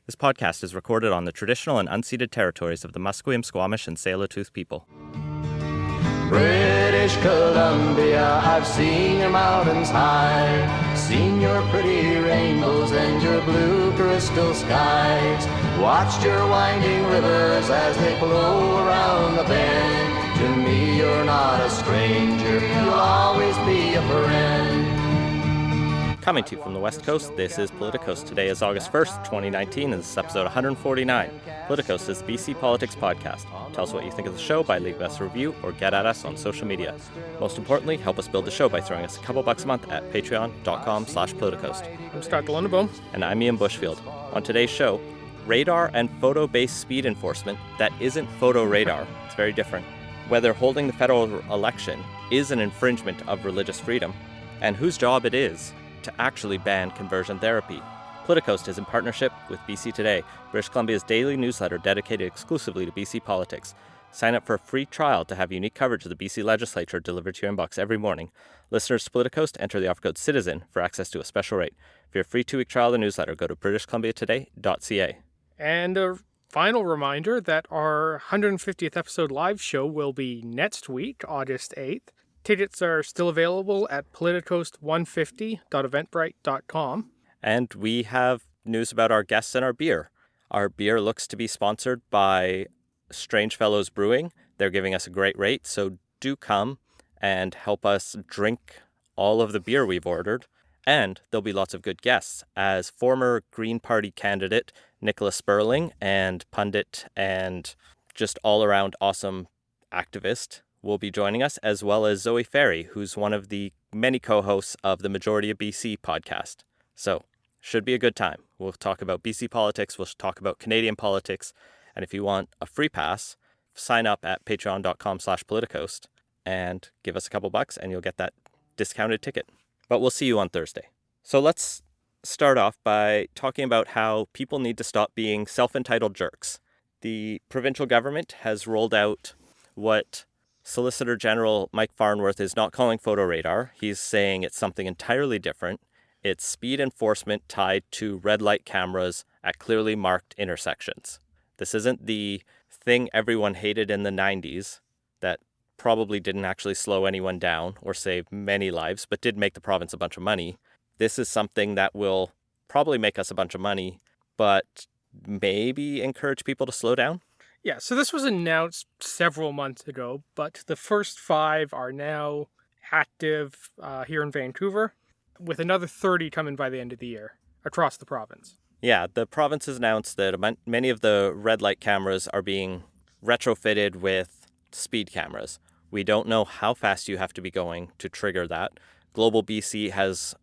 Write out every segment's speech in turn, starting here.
This podcast is recorded on the traditional and unceded territories of the Musqueam, Squamish, and Tsleil-Waututh people. British Columbia, I've seen your mountains high, seen your pretty rainbows and your blue crystal skies, watched your winding rivers as they flow around the bend. To me you're not a stranger, you'll always be a friend. Coming to you from the West Coast, this is Politicos. Today is August 1st, 2019, and this is episode 149. Politicos is the BC Politics podcast. Tell us what you think of the show by leaving us a review or get at us on social media. Most importantly, help us build the show by throwing us a couple bucks a month at patreon.com/politicos. I'm Scott Delunderbaum. And I'm Ian Bushfield. On today's show, radar and photo-based speed enforcement that isn't photo radar. It's very different. Whether holding the federal election is an infringement of religious freedom, and whose job it is to actually ban conversion therapy. Politicos is in partnership with BC Today, British Columbia's daily newsletter dedicated exclusively to BC politics. Sign up for a free trial to have unique coverage of the BC legislature delivered to your inbox every morning. Listeners to Politicos enter the offer code CITIZEN for access to a special rate. For your free 2-week trial of the newsletter, go to britishcolumbiatoday.ca. And a final reminder that our 150th episode live show will be next week, August 8th. Tickets are still available at politicos150.eventbrite.com. And we have news about our guests and our beer. Our beer looks to be sponsored by Strange Fellows Brewing. They're giving us a great rate, so do come and help us drink all of the beer we've ordered. And there'll be lots of good guests, as former Green Party candidate Nicholas Sperling and pundit and just all-around awesome activist will be joining us, as well as Zoe Ferry, who's one of the many co-hosts of the Majority of BC podcast. So, should be a good time. We'll talk about BC politics, we'll talk about Canadian politics, and if you want a free pass, sign up at patreon.com/politicos and give us a couple bucks and you'll get that discounted ticket. But we'll see you on Thursday. So let's start off by talking about how people need to stop being self-entitled jerks. The provincial government has rolled out what Solicitor General Mike Farnworth is not calling photo radar. He's saying it's something entirely different. It's speed enforcement tied to red light cameras at clearly marked intersections. This isn't the thing everyone hated in the 90s that probably didn't actually slow anyone down or save many lives, but did make the province a bunch of money. This is something that will probably make us a bunch of money, but maybe encourage people to slow down. Yeah, so this was announced several months ago, but the first 5 are now active here in Vancouver, with another 30 coming by the end of the year across the province. Yeah, the province has announced that many of the red light cameras are being retrofitted with speed cameras. We don't know how fast you have to be going to trigger that. Global BC has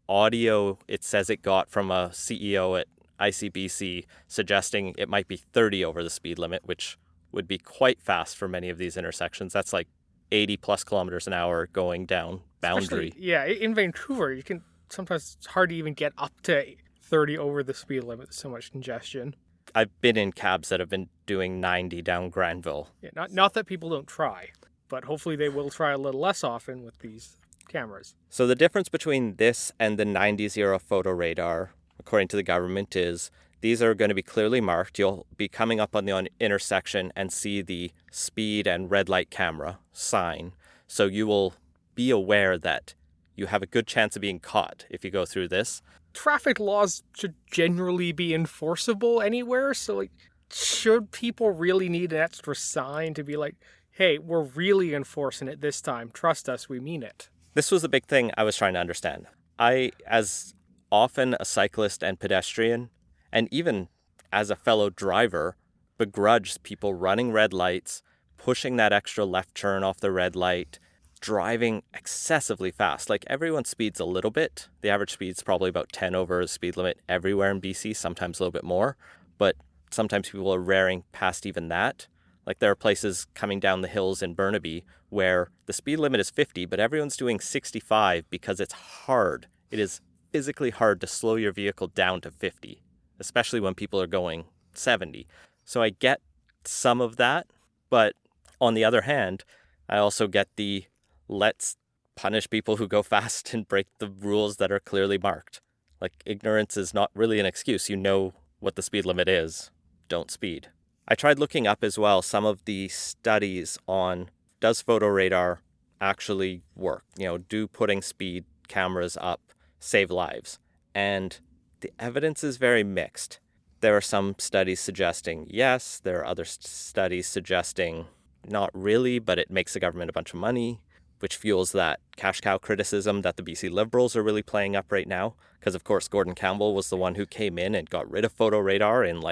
audio it says it got from a CEO at ICBC suggesting it might be 30 over the speed limit, which would be quite fast for many of these intersections. That's like 80 plus kilometers an hour going down Boundary. Especially, yeah, in Vancouver, sometimes it's hard to even get up to 30 over the speed limit. There's so much congestion. I've been in cabs that have been doing 90 down Granville. Yeah, not that people don't try, but hopefully they will try a little less often with these cameras. So the difference between this and the 90s era photo radar, according to the government, is these are going to be clearly marked. You'll be coming up on the intersection and see the speed and red light camera sign. So you will be aware that you have a good chance of being caught if you go through this. Traffic laws should generally be enforceable anywhere. So, should people really need an extra sign to be like, hey, we're really enforcing it this time. Trust us, we mean it. This was the big thing I was trying to understand. I, as often a cyclist and pedestrian, and even as a fellow driver, begrudge people running red lights, pushing that extra left turn off the red light, driving excessively fast. Like, everyone speeds a little bit. The average speed's probably about 10 over the speed limit everywhere in BC, sometimes a little bit more. But sometimes people are raring past even that. Like, there are places coming down the hills in Burnaby where the speed limit is 50, but everyone's doing 65 because it's hard. It is physically hard to slow your vehicle down to 50, especially when people are going 70. So I get some of that, but on the other hand, I also get the let's punish people who go fast and break the rules that are clearly marked. Like, ignorance is not really an excuse. You know what the speed limit is, don't speed. I tried looking up as well some of the studies on does photo radar actually work? Do putting speed cameras up save lives? And the evidence is very mixed. There are some studies suggesting yes, there are other studies suggesting not really, but it makes the government a bunch of money, which fuels that cash cow criticism that the BC Liberals are really playing up right now. Because, of course, Gordon Campbell was the one who came in and got rid of photo radar in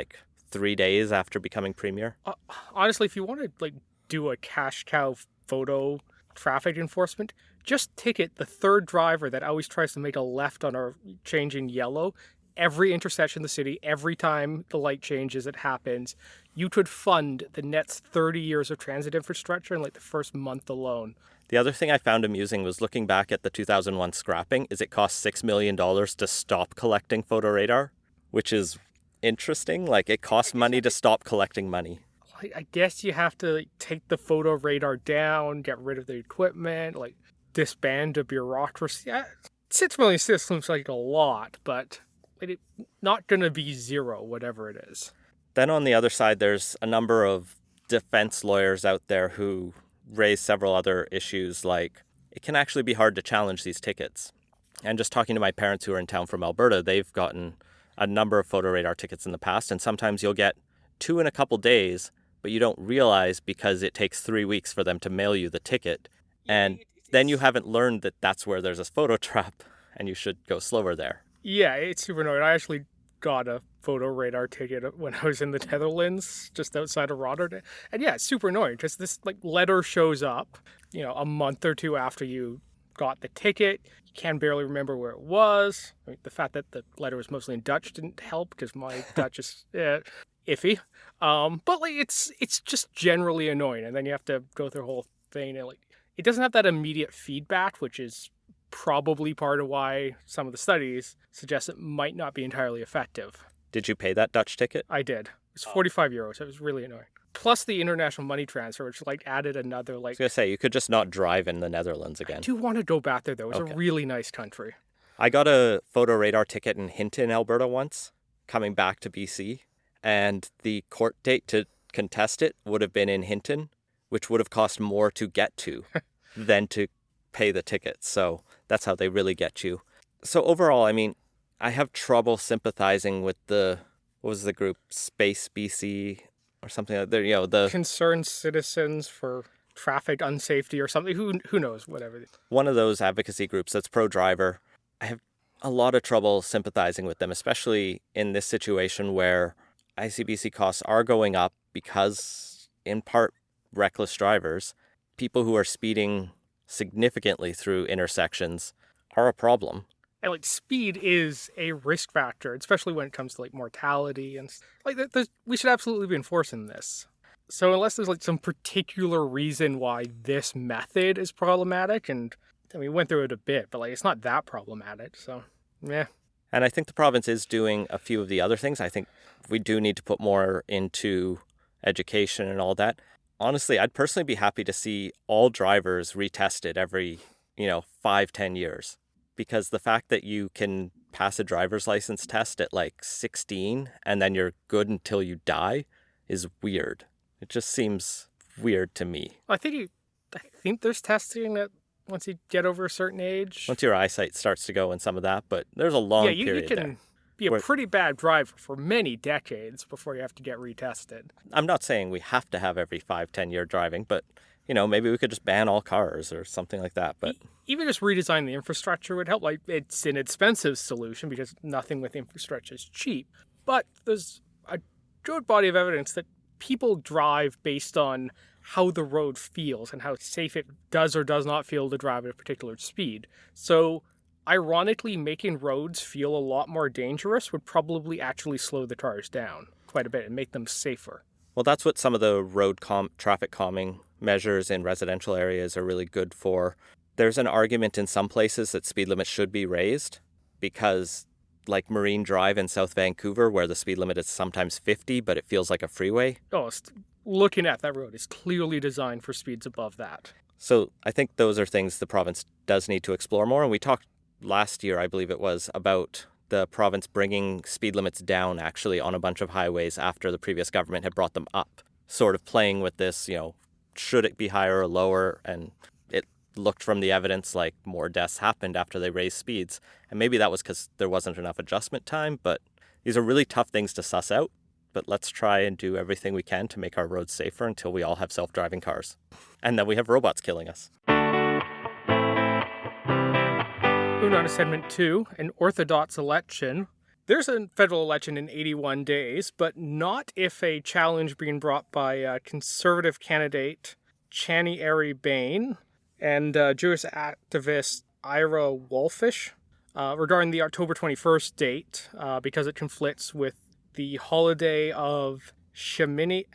3 days after becoming premier. Honestly, if you want to do a cash cow photo traffic enforcement, just ticket the third driver that always tries to make a left on our changing yellow. Every intersection in the city, every time the light changes, it happens. You could fund the next 30 years of transit infrastructure in the first month alone. The other thing I found amusing was looking back at the 2001 scrapping is it cost $6 million to stop collecting photo radar, which is interesting. It costs money to stop collecting money. I guess you have to take the photo radar down, get rid of the equipment, disband a bureaucracy. Yeah, $6 million still seems like a lot, but it's not going to be zero, whatever it is. Then on the other side, there's a number of defense lawyers out there who raise several other issues, like it can actually be hard to challenge these tickets. And just talking to my parents who are in town from Alberta, they've gotten a number of photo radar tickets in the past, and sometimes you'll get 2 in a couple days, but you don't realize because it takes 3 weeks for them to mail you the ticket. And then you haven't learned that that's where there's a photo trap and you should go slower there. Yeah, it's super annoying. I actually got a photo radar ticket when I was in the Netherlands, just outside of Rotterdam. And yeah, it's super annoying. Just this letter shows up, a month or two after you got the ticket. You can barely remember where it was. The fact that the letter was mostly in Dutch didn't help because my Dutch is iffy. But it's just generally annoying. And then you have to go through the whole thing. And it doesn't have that immediate feedback, which is probably part of why some of the studies suggest it might not be entirely effective. Did you pay that Dutch ticket? I did. It's 45 euros. It was really annoying. Plus the international money transfer, which added another I was going to say, you could just not drive in the Netherlands again. I do want to go back there, though. It's a really nice country. I got a photo radar ticket in Hinton, Alberta once, coming back to BC, and the court date to contest it would have been in Hinton, which would have cost more to get to than to pay the ticket. So that's how they really get you. So overall, I have trouble sympathizing with what was the group, Space BC or something like that, the Concerned Citizens for Traffic Unsafety or something. Who knows, whatever. One of those advocacy groups that's pro-driver. I have a lot of trouble sympathizing with them, especially in this situation where ICBC costs are going up because, in part, reckless drivers, people who are speeding significantly through intersections are a problem. And speed is a risk factor, especially when it comes to mortality and we should absolutely be enforcing this. So unless there's some particular reason why this method is problematic, and we went through it a bit, but it's not that problematic. So yeah. And I think the province is doing a few of the other things. I think we do need to put more into education and all that. Honestly, I'd personally be happy to see all drivers retested every, 5-10 years. Because the fact that you can pass a driver's license test at 16 and then you're good until you die is weird. It just seems weird to me. I think there's testing that once you get over a certain age. Once your eyesight starts to go and some of that, but there's a long period you can be a pretty bad driver for many decades before you have to get retested. I'm not saying we have to have every 5-10 year driving, but maybe we could just ban all cars or something like that. But even just redesign the infrastructure would help. It's an expensive solution because nothing with infrastructure is cheap. But there's a good body of evidence that people drive based on how the road feels and how safe it does or does not feel to drive at a particular speed. So ironically, making roads feel a lot more dangerous would probably actually slow the cars down quite a bit and make them safer. Well, that's what some of the road traffic calming measures in residential areas are really good for. There's an argument in some places that speed limits should be raised because, like Marine Drive in South Vancouver, where the speed limit is sometimes 50, but it feels like a freeway. Looking at that road is clearly designed for speeds above that. So I think those are things the province does need to explore more. And we talked last year, I believe it was, about the province bringing speed limits down actually on a bunch of highways after the previous government had brought them up, sort of playing with this, should it be higher or lower? And it looked from the evidence like more deaths happened after they raised speeds. And maybe that was because there wasn't enough adjustment time, but these are really tough things to suss out. But let's try and do everything we can to make our roads safer until we all have self-driving cars. And then we have robots killing us. Moving on to segment 2, an orthodox election. There's a federal election in 81 days, but not if a challenge being brought by conservative candidate Chani Ari Bain and Jewish activist Ira Wolfish regarding the October 21st date because it conflicts with the holiday of Shemini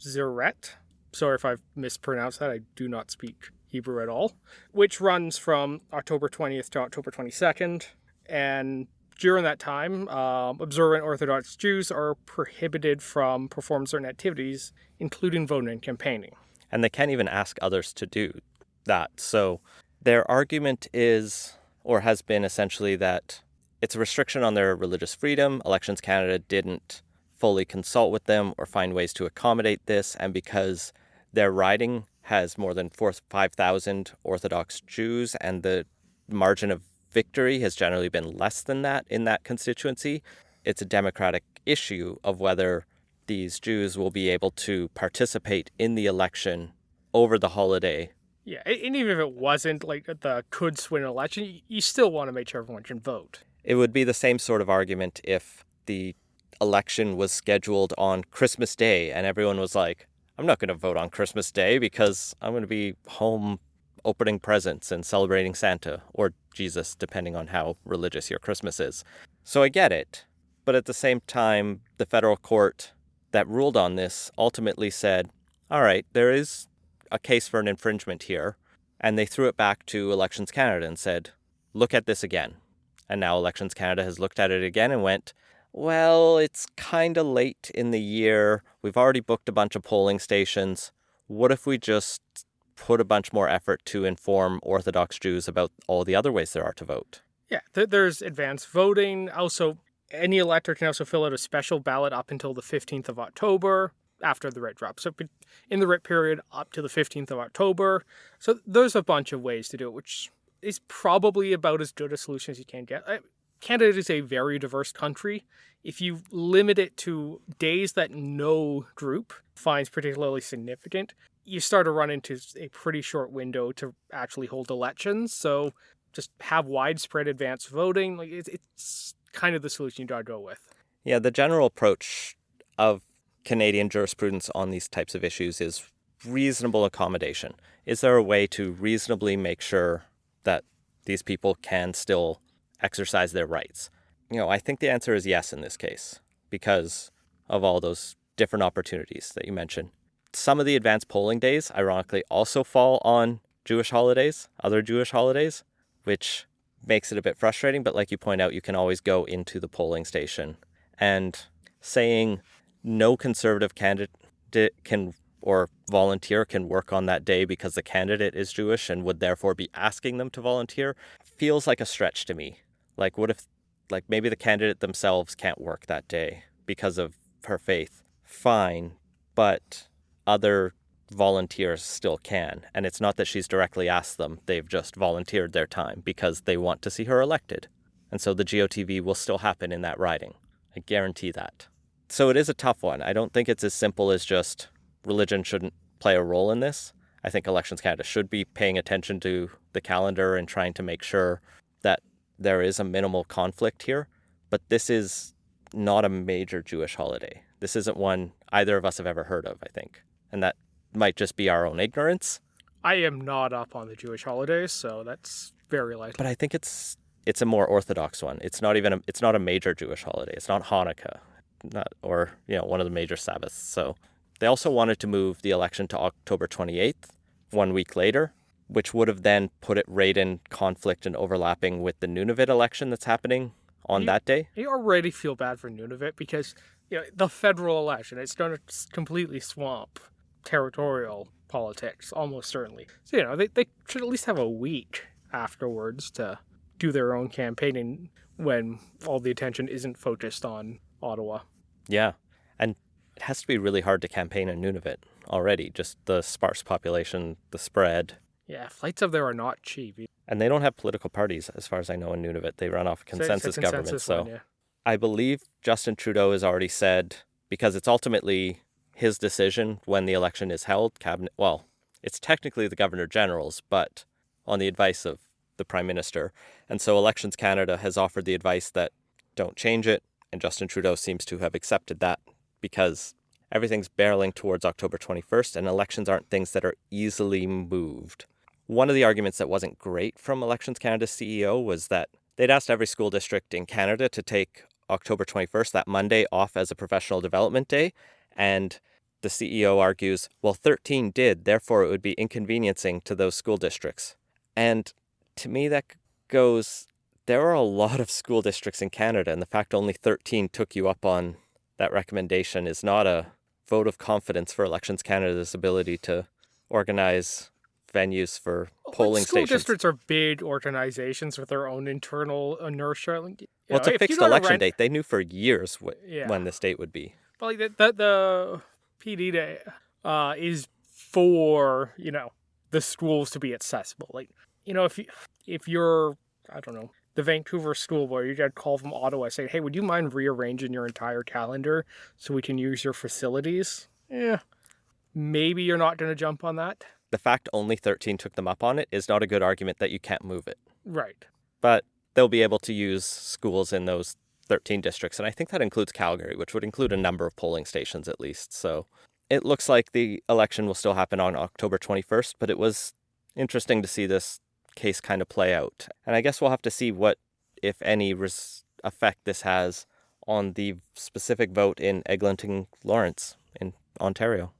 Atzeret. Sorry if I've mispronounced that. I do not speak Hebrew at all, which runs from October 20th to October 22nd. And during that time, observant Orthodox Jews are prohibited from performing certain activities, including voting and campaigning. And they can't even ask others to do that. So their argument is, or has been essentially, that it's a restriction on their religious freedom. Elections Canada didn't fully consult with them or find ways to accommodate this. And because their riding has more than 5,000 Orthodox Jews, and the margin of victory has generally been less than that in that constituency, it's a democratic issue of whether these Jews will be able to participate in the election over the holiday. Yeah, and even if it wasn't like the could swing election, you still want to make sure everyone can vote. It would be the same sort of argument if the election was scheduled on Christmas Day and everyone was like, I'm not going to vote on Christmas Day because I'm going to be home opening presents and celebrating Santa or Jesus, depending on how religious your Christmas is. So I get it. But at the same time, the federal court that ruled on this ultimately said, all right, there is a case for an infringement here. And they threw it back to Elections Canada and said, look at this again. And now Elections Canada has looked at it again and went, well, it's kind of late in the year. We've already booked a bunch of polling stations. What if we just put a bunch more effort to inform Orthodox Jews about all the other ways there are to vote? Yeah, there's advanced voting. Also, any elector can also fill out a special ballot up until the 15th of October after the writ drops. So in the writ period up to the 15th of October. So there's a bunch of ways to do it, which is probably about as good a solution as you can get. Canada is a very diverse country. If you limit it to days that no group finds particularly significant, you start to run into a pretty short window to actually hold elections. So just have widespread advanced voting. Like it's kind of the solution you gotta go with. Yeah, the general approach of Canadian jurisprudence on these types of issues is reasonable accommodation. Is there a way to reasonably make sure that these people can still exercise their rights? I think the answer is yes in this case because of all those different opportunities that you mentioned. Some of the advanced polling days, ironically, also fall on Jewish holidays, other Jewish holidays, which makes it a bit frustrating. But like you point out, you can always go into the polling station, and saying no conservative candidate can or volunteer can work on that day because the candidate is Jewish and would therefore be asking them to volunteer feels like a stretch to me. Like, what if, maybe the candidate themselves can't work that day because of her faith? Fine, but other volunteers still can. And it's not that she's directly asked them. They've just volunteered their time because they want to see her elected. And so the GOTV will still happen in that riding. I guarantee that. So it is a tough one. I don't think it's as simple as just religion shouldn't play a role in this. I think Elections Canada should be paying attention to the calendar and trying to make sure that there is a minimal conflict here. But this is not a major Jewish holiday. This isn't one either of us have ever heard of, I think. And that might just be our own ignorance. I am not up on the Jewish holidays, so that's very likely. But I think it's a more orthodox one. It's not a major Jewish holiday. It's not Hanukkah, or one of the major Sabbaths. So they also wanted to move the election to October 28th, 1 week later, which would have then put it right in conflict and overlapping with the Nunavut election that's happening on that day. You already feel bad for Nunavut because the federal election, it's going to completely swamp territorial politics, almost certainly. So, they should at least have a week afterwards to do their own campaigning when all the attention isn't focused on Ottawa. Yeah. And it has to be really hard to campaign in Nunavut already, just the sparse population, the spread. Yeah, flights up there are not cheap. And they don't have political parties, as far as I know, in Nunavut. They run off consensus government. So yeah. I believe Justin Trudeau has already said, because it's ultimately his decision when the election is held, cabinet, well, it's technically the Governor General's, but on the advice of the Prime Minister. And so Elections Canada has offered the advice that don't change it, and Justin Trudeau seems to have accepted that because everything's barreling towards October 21st, and elections aren't things that are easily moved. One of the arguments that wasn't great from Elections Canada's CEO was that they'd asked every school district in Canada to take October 21st, that Monday, off as a professional development day, and the CEO argues, well, 13 did, therefore it would be inconveniencing to those school districts. And to me, that goes, there are a lot of school districts in Canada, and the fact only 13 took you up on that recommendation is not a vote of confidence for Elections Canada's ability to organize venues for polling school stations. Districts are big organizations with their own internal inertia. Well, it's a fixed election date. They knew for years when this date would be. But like the PD day is for, the schools to be accessible. Like, if you're, I don't know, the Vancouver School Board, you got to call from Ottawa and say, hey, would you mind rearranging your entire calendar so we can use your facilities? Yeah, maybe you're not going to jump on that. The fact only 13 took them up on it is not a good argument that you can't move it. Right. But they'll be able to use schools in those 13 districts, and I think that includes Calgary, which would include a number of polling stations at least. So it looks like the election will still happen on October 21st, but it was interesting to see this case kind of play out. And I guess we'll have to see what, if any, effect this has on the specific vote in Eglinton Lawrence in Ontario.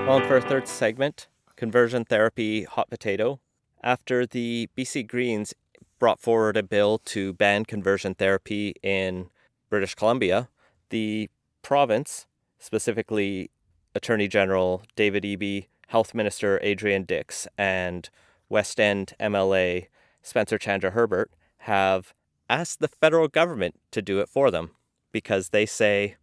Well, and for our third segment, conversion therapy hot potato. After the BC Greens brought forward a bill to ban conversion therapy in British Columbia, the province, specifically Attorney General David Eby, Health Minister Adrian Dix, and West End MLA Spencer Chandra Herbert have asked the federal government to do it for them because they say,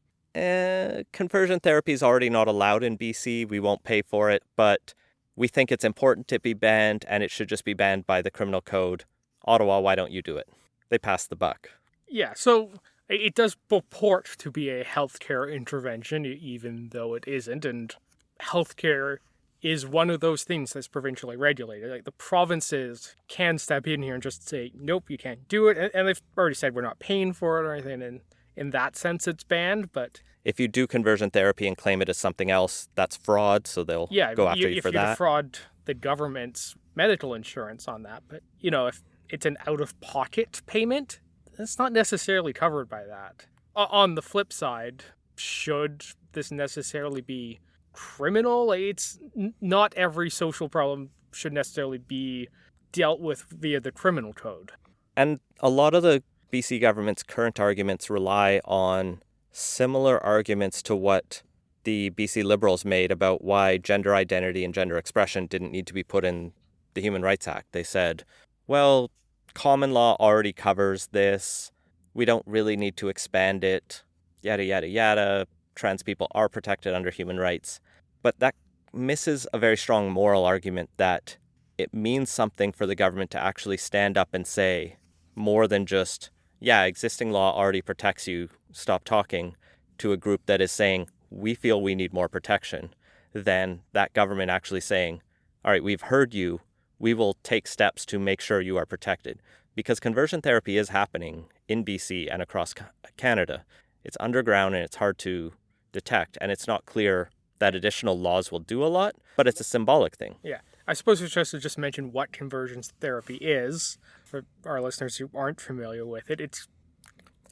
conversion therapy is already not allowed in BC. We won't pay for it, but we think it's important to be banned, and it should just be banned by the criminal code. Ottawa, why don't you do it? They passed the buck. Yeah, so it does purport to be a healthcare intervention, even though it isn't, and healthcare is one of those things that's provincially regulated. Like, the provinces can step in here and just say, nope, you can't do it, and they've already said we're not paying for it or anything, and in that sense it's banned, but if you do conversion therapy and claim it as something else, that's fraud, so they'll go after you for that. If you defraud the government's medical insurance on that, but, if it's an out-of-pocket payment, it's not necessarily covered by that. On the flip side, should this necessarily be criminal? It's not every social problem should necessarily be dealt with via the criminal code. And a lot of the BC government's current arguments rely on similar arguments to what the BC Liberals made about why gender identity and gender expression didn't need to be put in the Human Rights Act. They said, well, common law already covers this. We don't really need to expand it. Yada, yada, yada. Trans people are protected under human rights. But that misses a very strong moral argument that it means something for the government to actually stand up and say more than just, yeah, existing law already protects you, stop talking, to a group that is saying, we feel we need more protection, than that government actually saying, all right, we've heard you, we will take steps to make sure you are protected. Because conversion therapy is happening in BC and across Canada. It's underground and it's hard to detect, and it's not clear that additional laws will do a lot, but it's a symbolic thing. Yeah. I suppose we should just mention what conversion therapy is for our listeners who aren't familiar with it. It's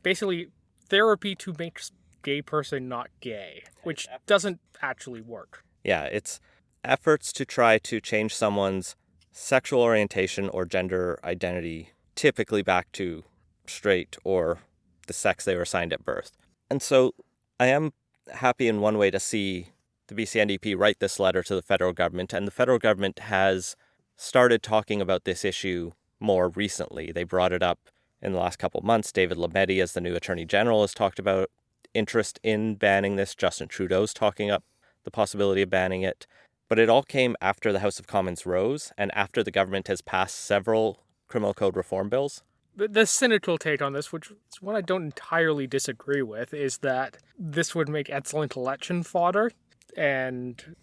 basically therapy to make a gay person not gay, which doesn't actually work. Yeah, it's efforts to try to change someone's sexual orientation or gender identity, typically back to straight or the sex they were assigned at birth. And so I am happy in one way to see the BC NDP write this letter to the federal government, and the federal government has started talking about this issue more recently. They brought it up in the last couple of months. David Lametti, as the new Attorney General, has talked about interest in banning this. Justin Trudeau's talking up the possibility of banning it. But it all came after the House of Commons rose and after the government has passed several criminal code reform bills. The cynical take on this, which is what I don't entirely disagree with, is that this would make excellent election fodder and,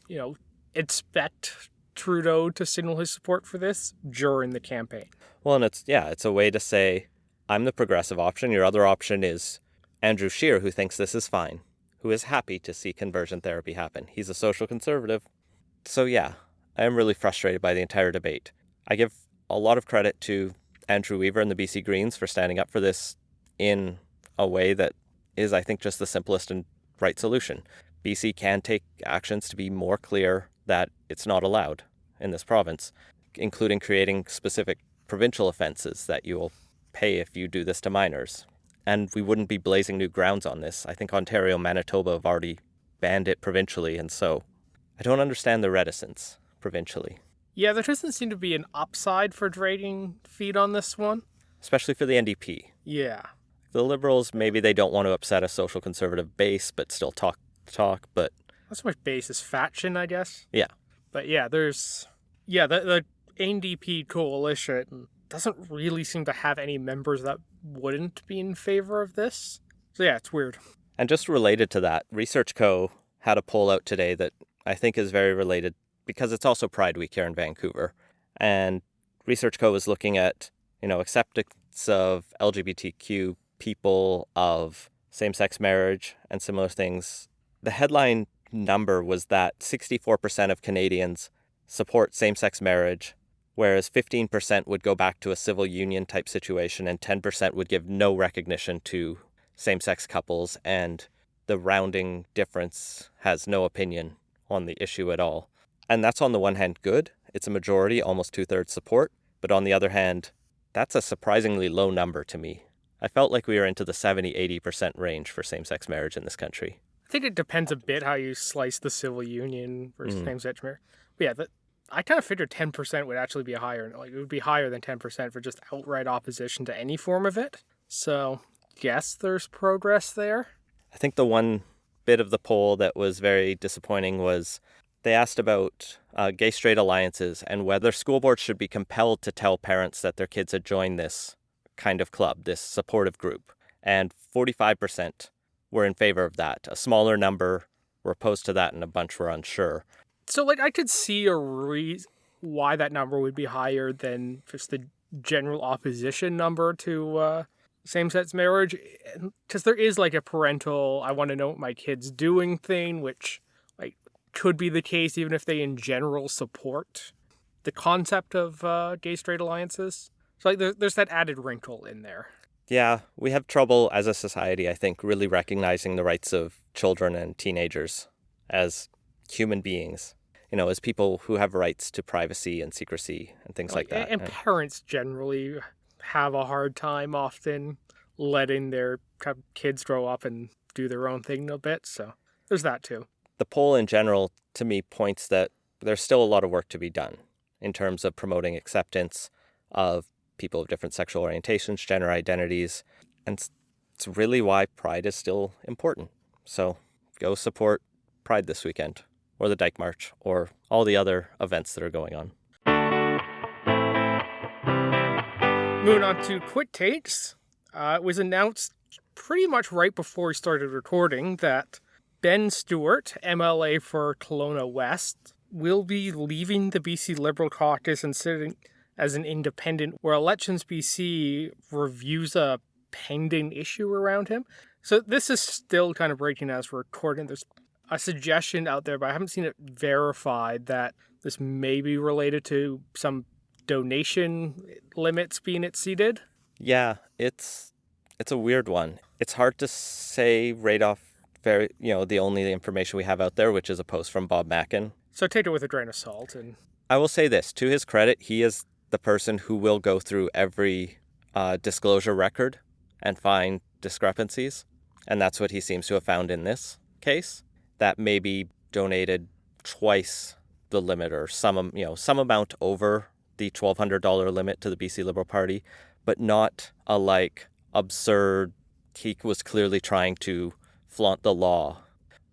expect Trudeau to signal his support for this during the campaign. Well, and it's a way to say, I'm the progressive option. Your other option is Andrew Scheer, who thinks this is fine, who is happy to see conversion therapy happen. He's a social conservative. So yeah, I am really frustrated by the entire debate. I give a lot of credit to Andrew Weaver and the BC Greens for standing up for this in a way that is, I think, just the simplest and right solution. BC can take actions to be more clear that it's not allowed in this province, including creating specific provincial offenses that you will pay if you do this to minors. And we wouldn't be blazing new grounds on this. I think Ontario and Manitoba have already banned it provincially, and so I don't understand the reticence provincially. Yeah, there doesn't seem to be an upside for dragging feet on this one. Especially for the NDP. Yeah. The Liberals, maybe they don't want to upset a social conservative base, but still talk, but... Not so much base as faction, I guess. Yeah. But yeah, the NDP coalition doesn't really seem to have any members that wouldn't be in favor of this. So yeah, it's weird. And just related to that, Research Co. had a poll out today that I think is very related because it's also Pride Week here in Vancouver. And Research Co. is looking at, acceptance of LGBTQ people, of same-sex marriage and similar things. The headline number was that 64% of Canadians support same-sex marriage, whereas 15% would go back to a civil union type situation and 10% would give no recognition to same-sex couples, and the rounding difference has no opinion on the issue at all. And that's on the one hand good. It's a majority, almost 2/3 support. But on the other hand, that's a surprisingly low number to me. I felt like we were into the 70-80% range for same-sex marriage in this country. I think it depends a bit how you slice the civil union versus same-sex marriage. But yeah, I kind of figured 10% would actually be higher. Like, it would be higher than 10% for just outright opposition to any form of it. So, yes, there's progress there. I think the one bit of the poll that was very disappointing was they asked about gay-straight alliances and whether school boards should be compelled to tell parents that their kids had joined this kind of club, this supportive group. And 45% were in favor of that. A smaller number were opposed to that, and a bunch were unsure. So, I could see a reason why that number would be higher than just the general opposition number to same-sex marriage, because there is, a parental, I want to know what my kid's doing thing, which, could be the case even if they in general support the concept of gay-straight alliances. So, there's that added wrinkle in there. Yeah, we have trouble as a society, I think, really recognizing the rights of children and teenagers as human beings, as people who have rights to privacy and secrecy and things like that. And parents generally have a hard time often letting their kids grow up and do their own thing a bit, so there's that too. The poll in general, to me, points that there's still a lot of work to be done in terms of promoting acceptance of people of different sexual orientations, gender identities, and it's really why Pride is still important. So go support Pride this weekend, or the Dyke March, or all the other events that are going on. Moving on to quick takes. It was announced pretty much right before we started recording that Ben Stewart, MLA for Kelowna West, will be leaving the BC Liberal caucus and sitting as an independent, where Elections BC reviews a pending issue around him. So this is still kind of breaking as we're recording. There's a suggestion out there, but I haven't seen it verified, that this may be related to some donation limits being exceeded. Yeah, it's a weird one. It's hard to say right off the only information we have out there, which is a post from Bob Mackin. So take it with a grain of salt. And I will say this, to his credit, he is the person who will go through every disclosure record and find discrepancies. And that's what he seems to have found in this case. That maybe donated twice the limit, or some amount over the $1,200 limit to the BC Liberal Party, but not a absurd, he was clearly trying to flaunt the law.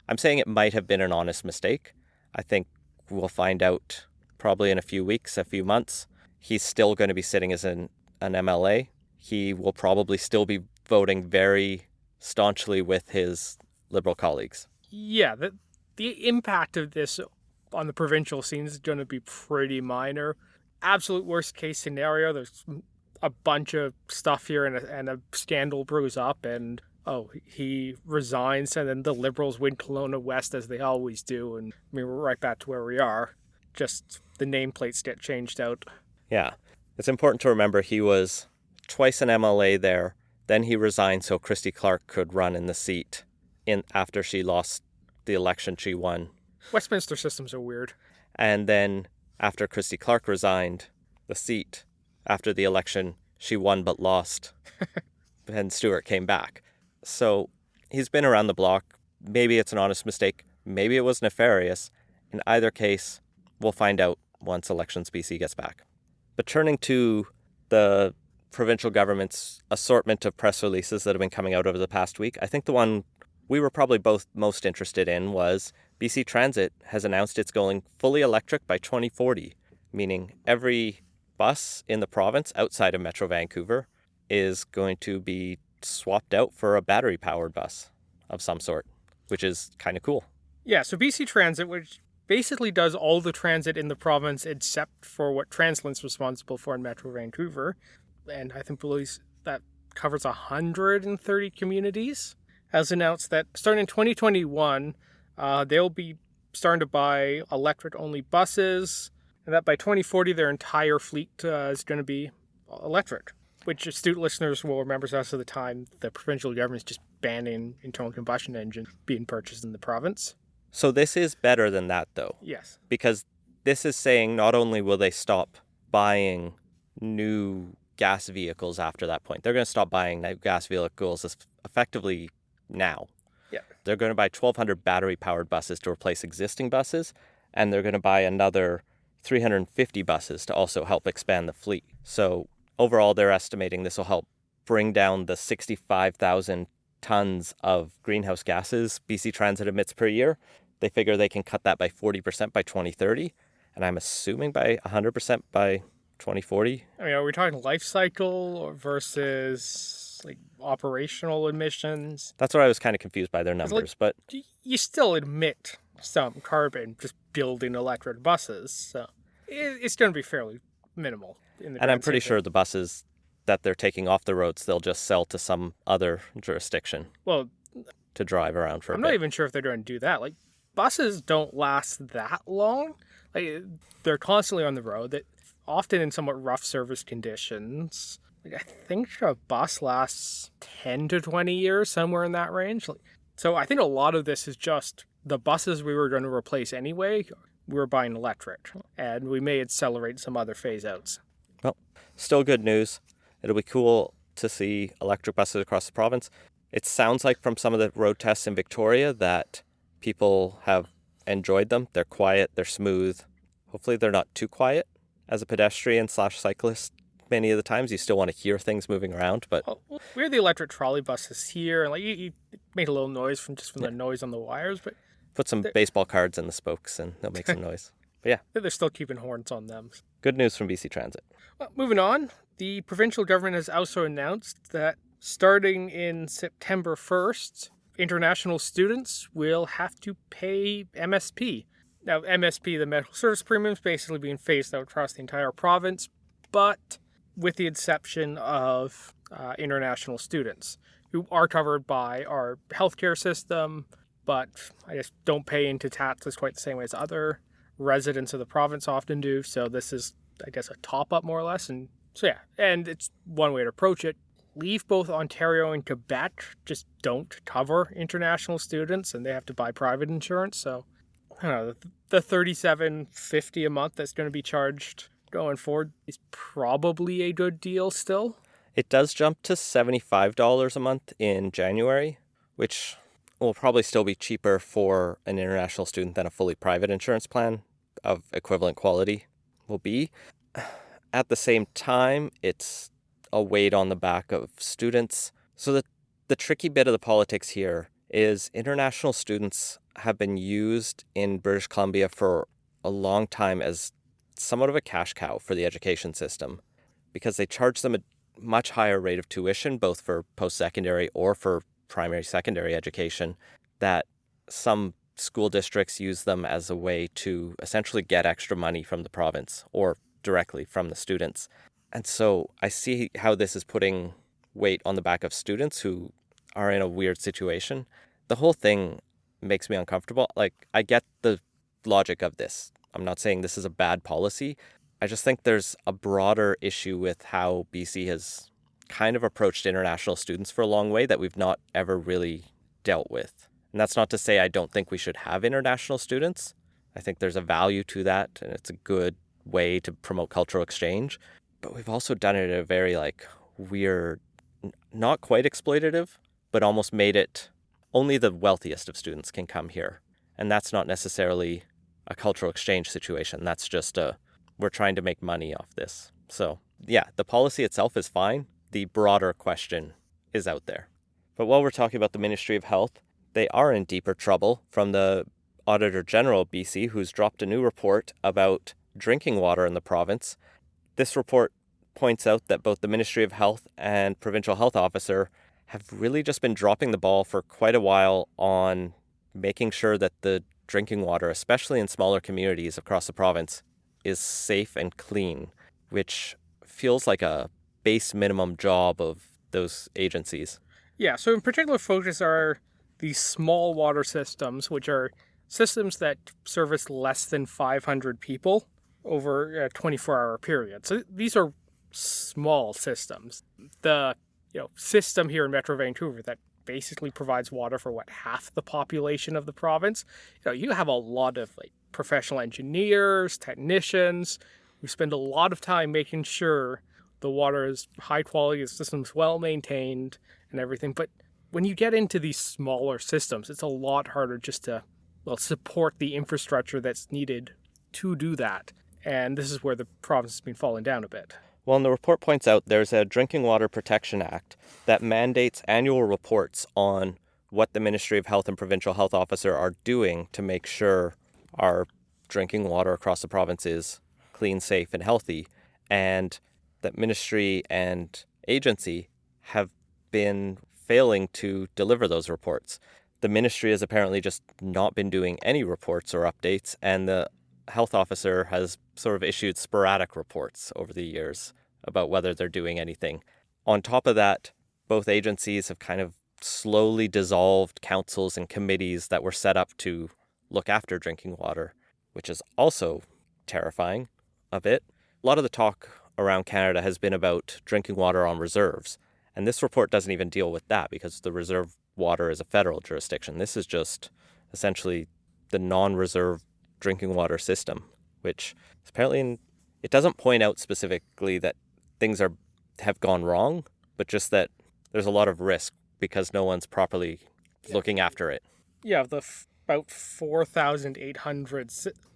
I'm saying it might have been an honest mistake. I think we'll find out probably in a few weeks, a few months. He's still going to be sitting as an MLA. He will probably still be voting very staunchly with his Liberal colleagues. Yeah, the impact of this on the provincial scene is going to be pretty minor. Absolute worst case scenario, there's a bunch of stuff here and a scandal brews up and he resigns and then the Liberals win Kelowna West as they always do. And we're right back to where we are. Just the nameplates get changed out. Yeah. It's important to remember he was twice an MLA there. Then he resigned so Christy Clark could run in the seat after she lost the election she won. Westminster systems are weird. And then after Christy Clark resigned the seat, after the election, she won but lost. And Stewart came back. So he's been around the block. Maybe it's an honest mistake. Maybe it was nefarious. In either case, we'll find out once Elections BC gets back. But turning to the provincial government's assortment of press releases that have been coming out over the past week, I think the one we were probably both most interested in was BC Transit has announced it's going fully electric by 2040, meaning every bus in the province outside of Metro Vancouver is going to be swapped out for a battery-powered bus of some sort, which is kind of cool. Yeah, so BC Transit, which basically does all the transit in the province except for what TransLink's responsible for in Metro Vancouver, and I think that covers 130 communities, has announced that starting in 2021, they'll be starting to buy electric-only buses, and that by 2040, their entire fleet is going to be electric, which astute listeners will remember as of the time the provincial government is just banning internal combustion engines being purchased in the province. So this is better than that, though. Yes. Because this is saying not only will they stop buying new gas vehicles after that point, they're going to stop buying new gas vehicles effectively now. Yeah. They're going to buy 1,200 battery-powered buses to replace existing buses, and they're going to buy another 350 buses to also help expand the fleet. So overall, they're estimating this will help bring down the 65,000 tons of greenhouse gases BC Transit emits per year. They figure they can cut that by 40% by 2030, and I'm assuming by 100% by 2040. I mean, are we talking life cycle versus operational emissions? That's where I was kind of confused by their numbers, but you still emit some carbon just building electric buses, so it's going to be fairly minimal. And I'm pretty sure the buses that they're taking off the roads, they'll just sell to some other jurisdiction. Well, to drive around for a bit. I'm not even sure if they're going to do that. Buses don't last that long. They're constantly on the road, that often in somewhat rough service conditions. I think a bus lasts 10 to 20 years, somewhere in that range. So I think a lot of this is just the buses we were going to replace anyway, we were buying electric, and we may accelerate some other phase-outs. Well, still good news. It'll be cool to see electric buses across the province. It sounds like from some of the road tests in Victoria that people have enjoyed them. They're quiet, they're smooth. Hopefully they're not too quiet. As a pedestrian/cyclist, many of the times you still want to hear things moving around, but we had the electric trolley buses here, and you made a little noise from the noise on the wires, but put some baseball cards in the spokes and they'll make some noise. But yeah, they're still keeping horns on them. Good news from BC Transit. Well, moving on, the provincial government has also announced that starting in September 1st, international students will have to pay MSP. Now, MSP, the medical service premium, is basically being phased out across the entire province, but with the exception of international students who are covered by our healthcare system, but I guess don't pay into taxes quite the same way as other residents of the province often do. So this is, I guess, a top-up more or less. And so yeah, and it's one way to approach it. Leave both Ontario and Quebec just don't cover international students, and they have to buy private insurance. So I don't know, the $37.50 a month that's going to be charged going forward is probably a good deal still. It does jump to $75 a month in January, which will probably still be cheaper for an international student than a fully private insurance plan of equivalent quality will be. at the same time, it's a weight on the back of students. So the tricky bit of the politics here is international students have been used in British Columbia for a long time as somewhat of a cash cow for the education system because they charge them a much higher rate of tuition, both for post-secondary or for primary secondary education, that some school districts use them as a way to essentially get extra money from the province or directly from the students. And so I see how this is putting weight on the back of students who are in a weird situation. The whole thing makes me uncomfortable. Like, I get the logic of this. I'm not saying this is a bad policy. I just think there's a broader issue with how BC has kind of approached international students for a long way that we've not ever really dealt with. And that's not to say I don't think we should have international students. I think there's a value to that, and it's a good way to promote cultural exchange. But we've also done it in a very, weird, not quite exploitative, but almost made it only the wealthiest of students can come here. And that's not necessarily a cultural exchange situation. That's just we're trying to make money off this. So, yeah, the policy itself is fine. The broader question is out there. But while we're talking about the Ministry of Health, they are in deeper trouble from the Auditor General of BC, who's dropped a new report about drinking water in the province. This report points out that both the Ministry of Health and Provincial Health Officer have really just been dropping the ball for quite a while on making sure that the drinking water, especially in smaller communities across the province, is safe and clean, which feels like a base minimum job of those agencies. Yeah, so in particular focus are these small water systems, which are systems that service less than 500 people over a 24-hour period. So these are small systems. The system here in Metro Vancouver that basically provides water for half the population of the province. You have a lot of professional engineers, technicians who spend a lot of time making sure the water is high quality, the system's well maintained and everything. But when you get into these smaller systems, it's a lot harder just to support the infrastructure that's needed to do that. And this is where the province has been falling down a bit. Well, and the report points out there's a Drinking Water Protection Act that mandates annual reports on what the Ministry of Health and Provincial Health Officer are doing to make sure our drinking water across the province is clean, safe, and healthy. And that ministry and agency have been failing to deliver those reports. The ministry has apparently just not been doing any reports or updates, and the health officer has sort of issued sporadic reports over the years about whether they're doing anything. On top of that, both agencies have kind of slowly dissolved councils and committees that were set up to look after drinking water, which is also terrifying a bit. A lot of the talk around Canada has been about drinking water on reserves, and this report doesn't even deal with that because the reserve water is a federal jurisdiction. This is just essentially the non-reserve drinking water system, which is apparently it doesn't point out specifically that things have gone wrong, but just that there's a lot of risk because no one's properly looking after it. Yeah, about 4,800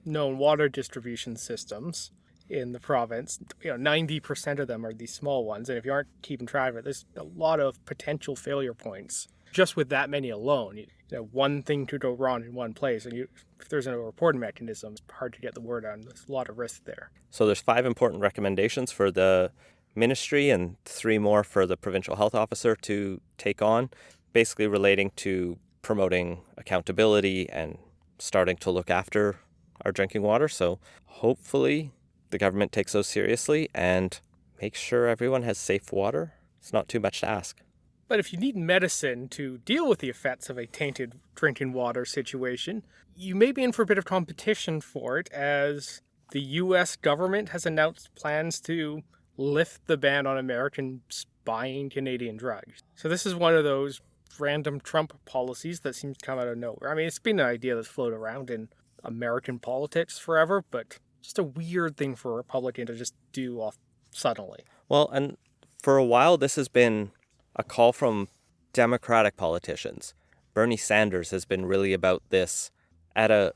known water distribution systems in the province. 90% of them are these small ones, and if you aren't keeping track of it, there's a lot of potential failure points. Just with that many alone, one thing could go wrong in one place, and if there's no reporting mechanism, it's hard to get the word out. There's a lot of risk there. So there's 5 important recommendations for the ministry and 3 more for the provincial health officer to take on, basically relating to promoting accountability and starting to look after our drinking water. So hopefully the government takes those seriously and makes sure everyone has safe water. It's not too much to ask. But if you need medicine to deal with the effects of a tainted drinking water situation, you may be in for a bit of competition for it, as the U.S. government has announced plans to lift the ban on Americans buying Canadian drugs. So this is one of those random Trump policies that seems to come out of nowhere. I mean, it's been an idea that's floated around in American politics forever, but just a weird thing for a Republican to just do off suddenly. Well, and for a while, this has been a call from Democratic politicians. Bernie Sanders has been really about this at a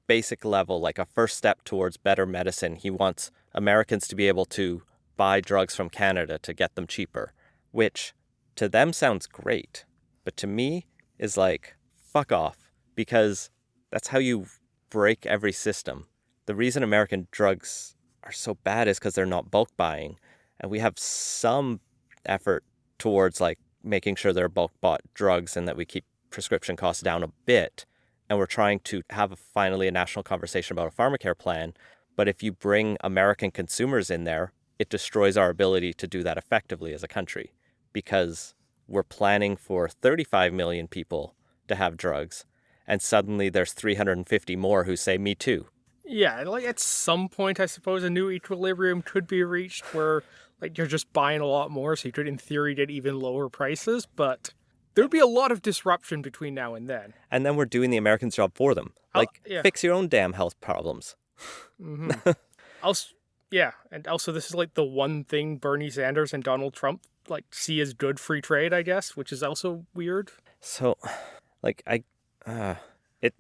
basic level, like a first step towards better medicine. He wants Americans to be able to buy drugs from Canada to get them cheaper, which to them sounds great, but to me is like, fuck off, because that's how you break every system. The reason American drugs are so bad is because they're not bulk buying, and we have some effort towards like making sure they're bulk bought drugs and that we keep prescription costs down a bit, and we're trying to have finally a national conversation about a pharmacare plan. But if you bring American consumers in there, it destroys our ability to do that effectively as a country, because we're planning for 35 million people to have drugs, and suddenly there's 350 more who say, me too. Yeah, like at some point, I suppose a new equilibrium could be reached where like you're just buying a lot more, so you could in theory get even lower prices, but there would be a lot of disruption between now and then. And then we're doing the Americans' job for them. Fix your own damn health problems. Mm-hmm. And also this is like the one thing Bernie Sanders and Donald Trump like see as good free trade, I guess, which is also weird. So, like,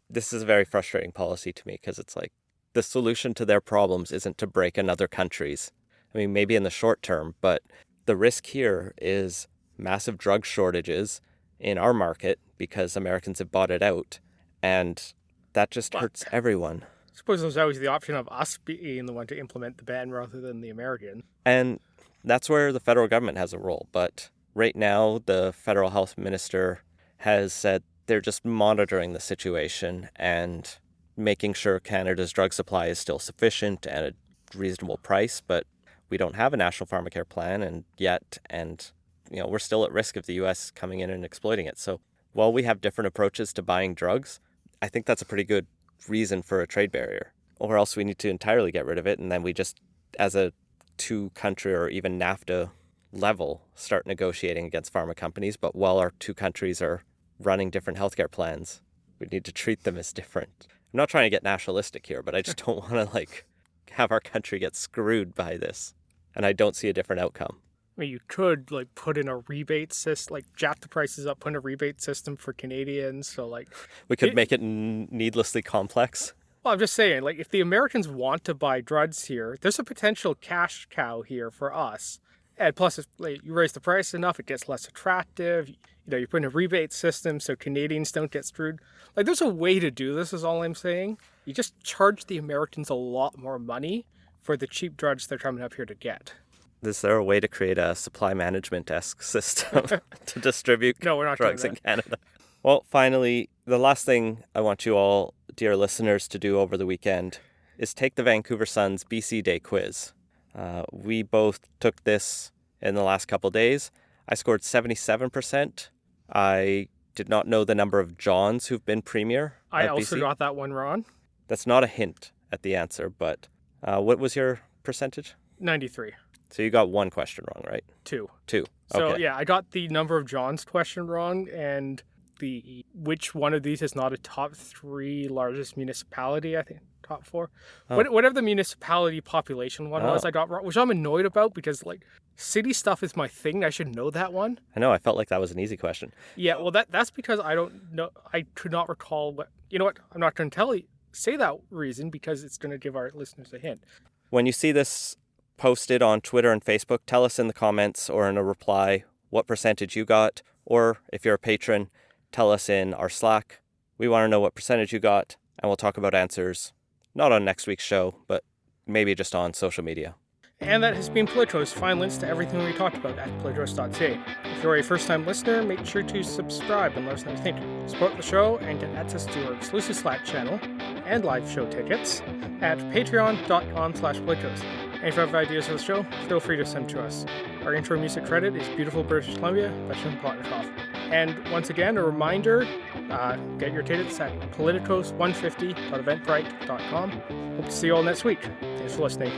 this is a very frustrating policy to me, because it's like the solution to their problems isn't to break another country's. I mean, maybe in the short term, but the risk here is massive drug shortages in our market because Americans have bought it out, and that just hurts everyone. I suppose there's always the option of us being the one to implement the ban rather than the American. And that's where the federal government has a role. But right now, the federal health minister has said they're just monitoring the situation and making sure Canada's drug supply is still sufficient at a reasonable price. But we don't have a national pharmacare plan yet, and we're still at risk of the U.S. coming in and exploiting it. So while we have different approaches to buying drugs, I think that's a pretty good reason for a trade barrier. Or else we need to entirely get rid of it, and then we just, as a two-country or even NAFTA level, start negotiating against pharma companies. But while our two countries are running different healthcare plans, we need to treat them as different. I'm not trying to get nationalistic here, but I just don't want to have our country get screwed by this. And I don't see a different outcome. I mean, you could put in a rebate system, jack the prices up, put in a rebate system for Canadians. So we could make it needlessly complex. Well, I'm just saying, if the Americans want to buy drugs here, there's a potential cash cow here for us. And plus, if you raise the price enough, it gets less attractive. You put in a rebate system so Canadians don't get screwed. There's a way to do this, is all I'm saying. You just charge the Americans a lot more money for the cheap drugs they're coming up here to get. Is there a way to create a supply management-esque system to distribute drugs in Canada? Well, finally, the last thing I want you all, dear listeners, to do over the weekend is take the Vancouver Sun's BC Day quiz. We both took this in the last couple days. I scored 77%. I did not know the number of Johns who've been premier. I also got that one wrong. That's not a hint at the answer, but what was your percentage? 93. So you got one question wrong, right? Two. Okay. So yeah, I got the number of Johns question wrong, and which one of these is not a top 3 largest municipality, I think top 4. Whatever the municipality population one was, I got wrong, which I'm annoyed about because city stuff is my thing. I should know that one. I know, I felt like that was an easy question. Yeah, well that's because I don't know, I could not recall what, I'm not going to say that reason because it's going to give our listeners a hint. When you see this posted on Twitter and Facebook, tell us in the comments or in a reply what percentage you got, or if you're a patron, tell us in our Slack. We want to know what percentage you got, and we'll talk about answers, not on next week's show, but maybe just on social media. And that has been Politos. Find links to everything we talked about at politos.ca. If you're a first-time listener, make sure to subscribe and let us know what you think. Support the show and get access to our exclusive Slack channel and live show tickets at patreon.com/politos. And if you have ideas for the show, feel free to send to us. Our intro music credit is Beautiful British Columbia by Shim Plotnikoff. And once again, a reminder, get your tickets at politos150.eventbrite.com. Hope to see you all next week. Thanks for listening.